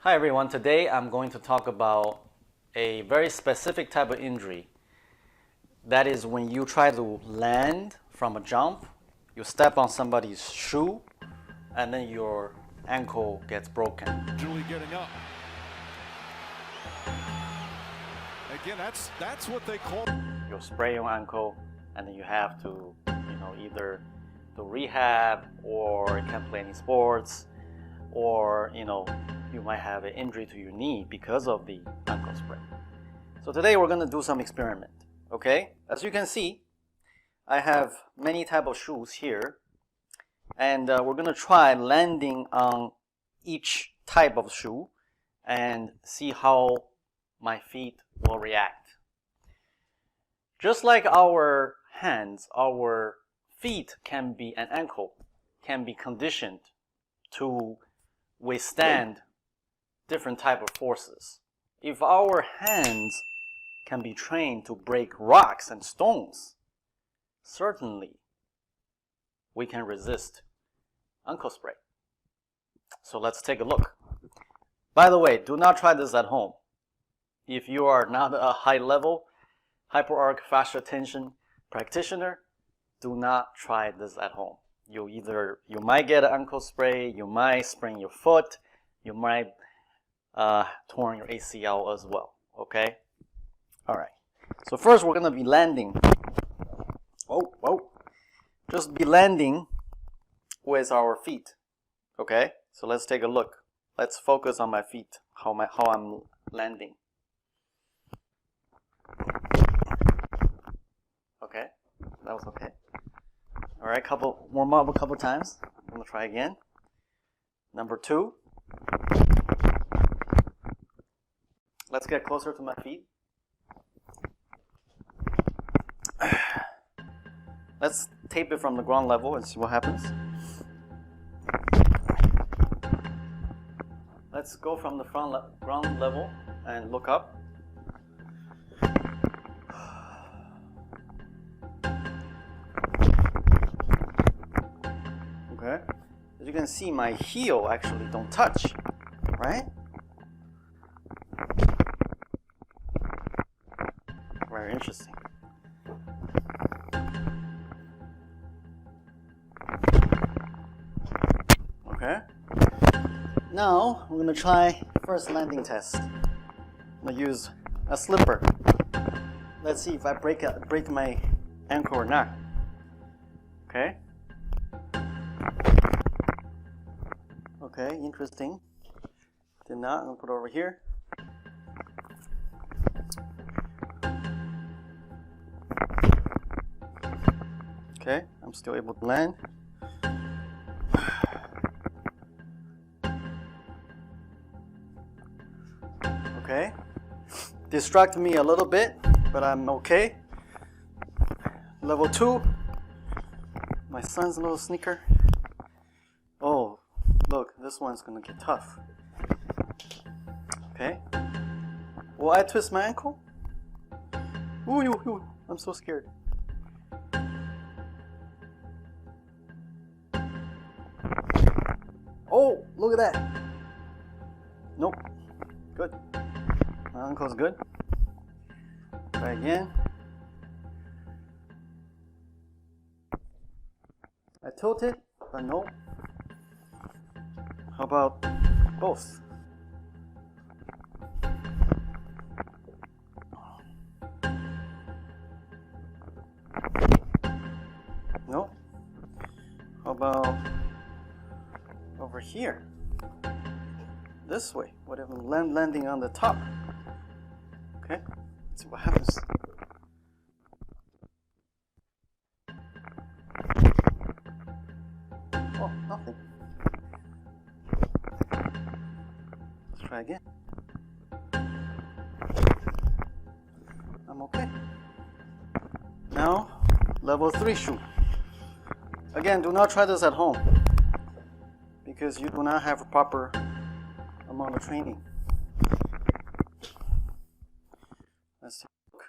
Hi everyone, today I'm going to talk about a very specific type of injury. That is when you try to land from a jump, you step on somebody's shoe, and then your ankle gets broken. Julie getting up. Again, that's what they call. You sprain your ankle, and then you have to, either do rehab, or you can't play any sports, or you might have an injury to your knee because of the ankle sprain. So today we're going to do some experiment. Okay, as you can see, I have many type of shoes here, and we're going to try landing on each type of shoe and see how my feet will react. Just like our hands, our feet can be, and ankle can be conditioned to withstand different type of forces. If our hands can be trained to break rocks and stones, certainly we can resist ankle sprain. So let's take a look. By the way, do not try this at home. If you are not a high-level Hyperarch fascia tension practitioner, do not try this at home. You might get an ankle sprain, you might sprain your foot, you might torn your ACL as well. Okay? All right. So first we're going to be landing. Just be landing with our feet. Okay? So let's take a look. Let's focus on my feet, how I'm landing. Okay? That was okay. All right, warm up a couple times. I'm going to try again. Number 2. Let's get closer to my feet. Let's tape it from the ground level and see what happens. Let's go from the ground level and look up. Okay. As you can see, my heel actually don't touch, right? Very interesting. Okay. Now we're going to try first landing test. I'm going to use a slipper. Let's see if I break my ankle or not. Okay. Okay, interesting. Did not. I'm going to put it over here. Okay, I'm still able to land. Okay, distracted me a little bit, but I'm okay. Level 2, my son's little sneaker. Oh, look, this one's gonna get tough. Okay, will I twist my ankle? Ooh, I'm so scared. Oh, look at that. Nope. Good. My ankle's good. Try again. I tilted, but no. How about both? No. How about over here? This way, whatever, landing on the top. Okay, let's see what happens. Oh, nothing. Let's try again. I'm okay. Now, level 3 shoe. Again, do not try this at home because you do not have a proper amount of training. Let's take a look.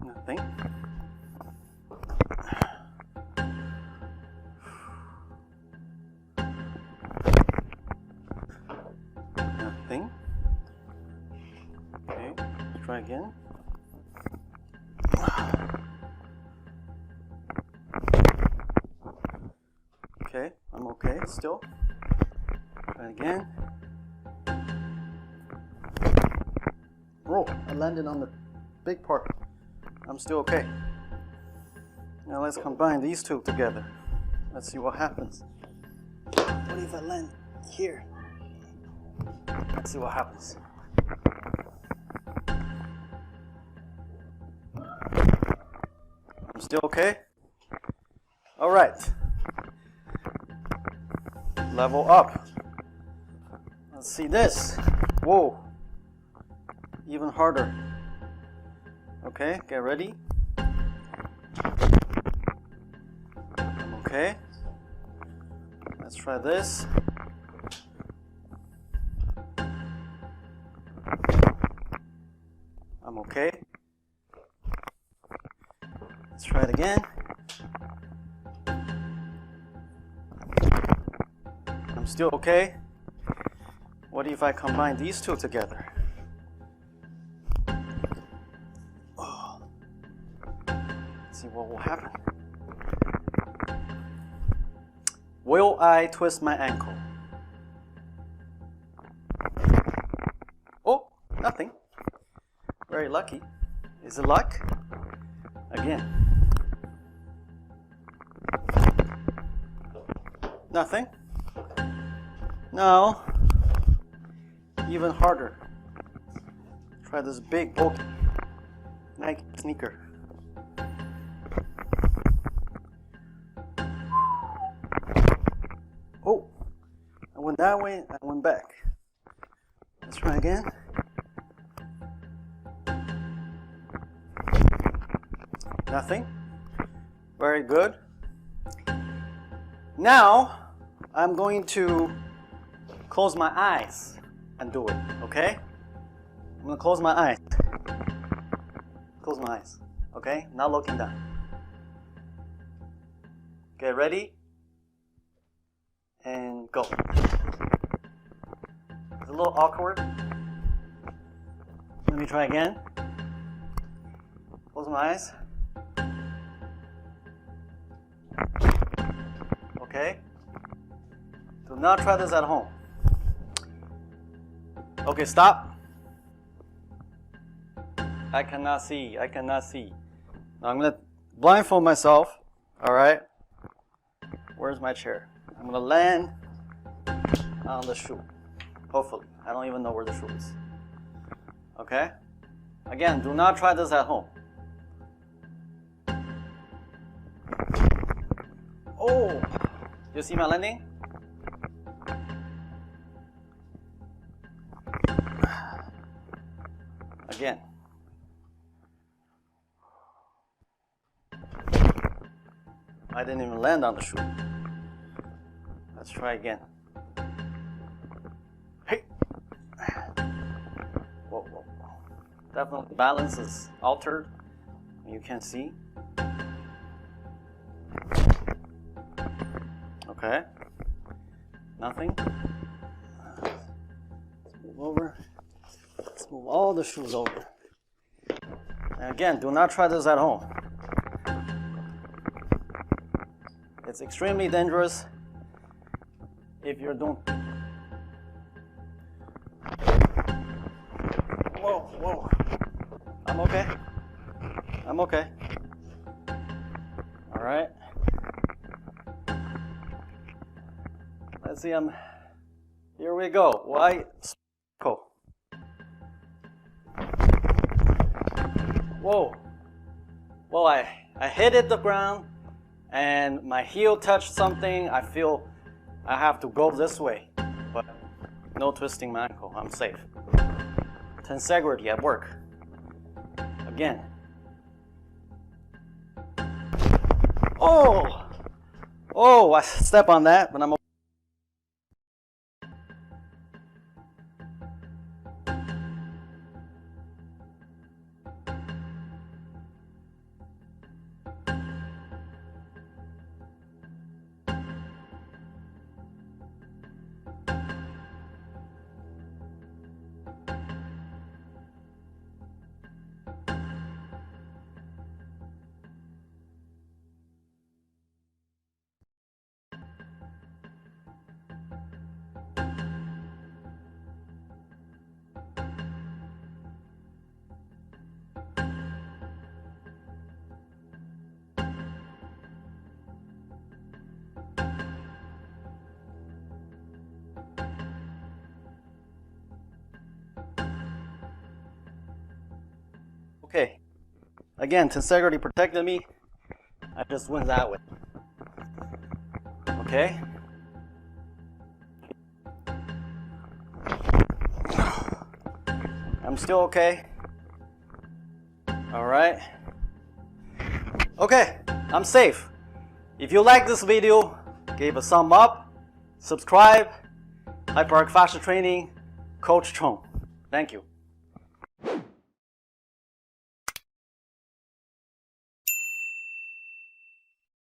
Nothing. again. Okay, I'm okay still. Try again. Oh, I landed on the big part. I'm still okay. Now let's combine these two together. Let's see what happens. What if I land here? Let's see what happens. I'm still okay? All right. Level up. Let's see this. Whoa. Even harder. Okay, get ready. I'm okay. Let's try this. I'm okay. Let's try it again. I'm still okay. What if I combine these two together? Oh. Let's see what will happen. Will I twist my ankle? Oh, nothing. Very lucky. Is it luck? Again. Nothing. Now, even harder. Try this big bulky Nike sneaker. Oh, I went that way, I went back. Let's try again. Nothing. Very good. Now, I'm going to close my eyes and do it, okay? I'm gonna close my eyes. Close my eyes, okay? Not looking down. Get ready and go. It's a little awkward. Let me try again. Close my eyes. Okay? Do not try this at home. Okay, stop. I cannot see. I cannot see. Now I'm going to blindfold myself. All right? Where's my chair? I'm going to land on the shoe. Hopefully. I don't even know where the shoe is. Okay? Again, do not try this at home. Oh! You see my landing? Again. I didn't even land on the shoe. Let's try again. Hey! Whoa, whoa, whoa. Definitely balance is altered. You can see. Okay. Nothing. Let's move over. Let's move all the shoes over. And again, do not try this at home. It's extremely dangerous if you're doing. Whoa, whoa. I'm okay. I'm okay. All right. Let's see. Here we go. Why? Cool. Whoa. Whoa, I hit the ground and my heel touched something. I feel I have to go this way, but no twisting my ankle. I'm safe. Tensegrity at work. Again. Oh! Oh, I step on that, but I'm okay. Okay. Again, tensegrity protected me. I just went that way. Okay. I'm still okay. All right. Okay, I'm safe. If you like this video, give a thumb up, subscribe. Hyperarch Fascia Training, Coach Chong. Thank you.